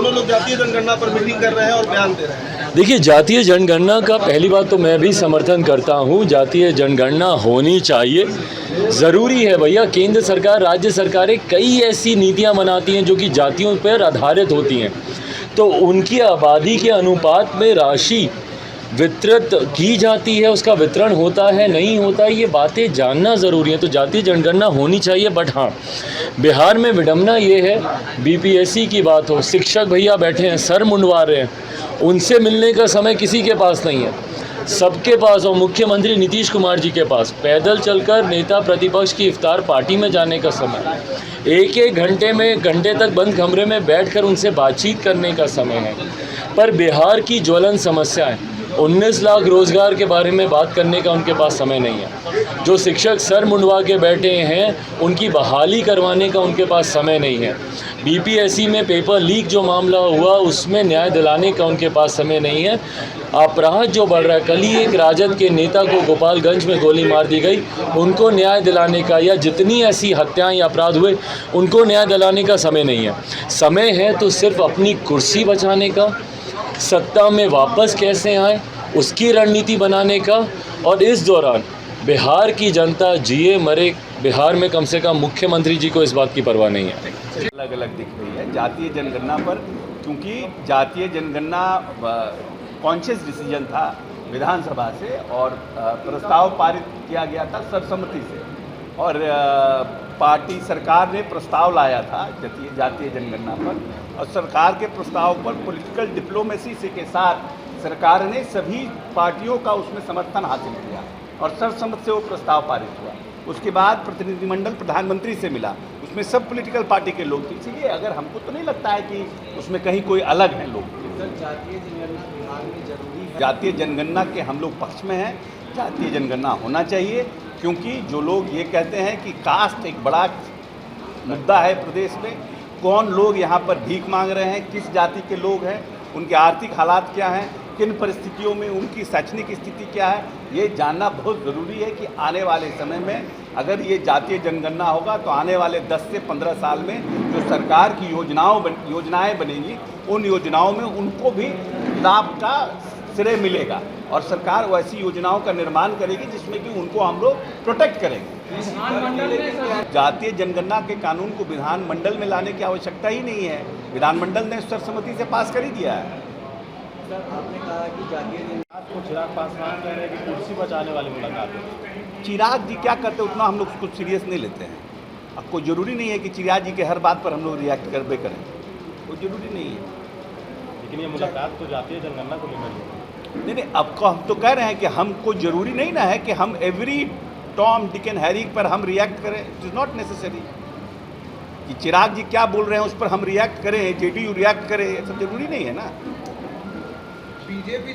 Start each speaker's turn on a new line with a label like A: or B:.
A: दोनों लोग जातीय जनगणना पर मीटिंग कर रहे हैं और बयान दे रहे हैं।
B: देखिए, जातीय जनगणना का पहली बात तो मैं भी समर्थन करता हूँ। जातीय जनगणना होनी चाहिए, ज़रूरी है भैया। केंद्र सरकार, राज्य सरकारें कई ऐसी नीतियाँ बनाती हैं जो कि जातियों पर आधारित होती हैं, तो उनकी आबादी के अनुपात में राशि वितरित की जाती है, उसका वितरण होता है नहीं होता है, ये बातें जानना ज़रूरी है। तो जातीय जनगणना होनी चाहिए। बट हाँ, बिहार में विडम्बना ये है, बीपीएससी की बात हो, शिक्षक भैया बैठे हैं, सर मुंडवा रहे हैं, उनसे मिलने का समय किसी के पास नहीं है। सबके पास, और मुख्यमंत्री नीतीश कुमार जी के पास पैदल चलकर नेता प्रतिपक्ष की इफ्तार पार्टी में जाने का समय, एक एक घंटे तक बंद कमरे में बैठकर उनसे बातचीत करने का समय है। पर बिहार की ज्वलन समस्याएं, 19 लाख रोज़गार के बारे में बात करने का उनके पास समय नहीं है। जो शिक्षक सर मुंडवा के बैठे हैं, उनकी बहाली करवाने का उनके पास समय नहीं है। बीपीएससी में पेपर लीक जो मामला हुआ, उसमें न्याय दिलाने का उनके पास समय नहीं है। अपराध जो बढ़ रहा है, कल ही एक राजद के नेता को गोपालगंज में गोली मार दी गई, उनको न्याय दिलाने का, या जितनी ऐसी हत्याएं या अपराध हुए उनको न्याय दिलाने का समय नहीं है। समय है तो सिर्फ अपनी कुर्सी बचाने का, सत्ता में वापस कैसे आए उसकी रणनीति बनाने का। और इस दौरान बिहार की जनता जिए मरे, बिहार में कम से कम मुख्यमंत्री जी को इस बात की परवाह नहीं है।
C: अलग अलग दिख रही है जातीय जनगणना पर, क्योंकि जातीय जनगणना कॉन्शियस डिसीजन था विधानसभा से, और प्रस्ताव पारित किया गया था सर्वसम्मति से, और पार्टी सरकार ने प्रस्ताव लाया था जातीय जनगणना पर, और सरकार के प्रस्ताव पर पॉलिटिकल डिप्लोमेसी से के साथ सरकार ने सभी पार्टियों का उसमें समर्थन हासिल किया और सर्वसम्मति से वो प्रस्ताव पारित हुआ। उसके बाद प्रतिनिधिमंडल प्रधानमंत्री से मिला, उसमें सब पॉलिटिकल पार्टी के लोग थे। इसलिए अगर हमको तो नहीं लगता है कि उसमें कहीं कोई अलग है लोग।
A: जातीय जनगणना बिहार में जरूरी है।
C: जातीय जनगणना के हम लोग पक्ष में हैं, जातीय जनगणना होना चाहिए, क्योंकि जो लोग ये कहते हैं कि कास्ट एक बड़ा मुद्दा है प्रदेश में, कौन लोग यहाँ पर भीख मांग रहे हैं, किस जाति के लोग हैं, उनके आर्थिक हालात क्या हैं, किन परिस्थितियों में उनकी शैक्षणिक स्थिति क्या है, ये जानना बहुत ज़रूरी है कि आने वाले समय में अगर ये जातीय जनगणना होगा तो आने वाले 10 से 15 साल में जो सरकार की योजनाएं बनेंगी, उन योजनाओं में उनको भी लाभ का श्रेय मिलेगा, और सरकार वैसी योजनाओं का निर्माण करेगी जिसमें कि उनको हम लोग प्रोटेक्ट करेंगे। जातीय जनगणना के कानून को विधानमंडल में लाने की आवश्यकता ही नहीं है, विधानमंडल ने सर्वसम्मति से पास कर ही दिया है।
A: सर, आपने कहा कि जातीय जनगणना को चिराग पासवान कह रहे हैं कि कुर्सी बचाने वाली मुलाकात है।
C: चिराग जी क्या करते उतना हम लोग उसको सीरियस नहीं लेते हैं। अब कोई ज़रूरी नहीं है कि चिराग जी के हर बात पर हम लोग रिएक्ट करबे करें, कोई ज़रूरी नहीं है।
A: लेकिन ये मुलाकात तो जातीय जनगणना को लेकर
C: नहीं, अब हम तो कह रहे हैं कि हमको ज़रूरी नहीं ना है कि हम every Tom Dick and Harry पर हम रिएक्ट करें। इट इज़ नॉट नेसेसरी कि चिराग जी क्या बोल रहे हैं उस पर हम रिएक्ट करें, जेडीयू रिएक्ट करे, ये सब जरूरी नहीं है ना।
A: बीजेपी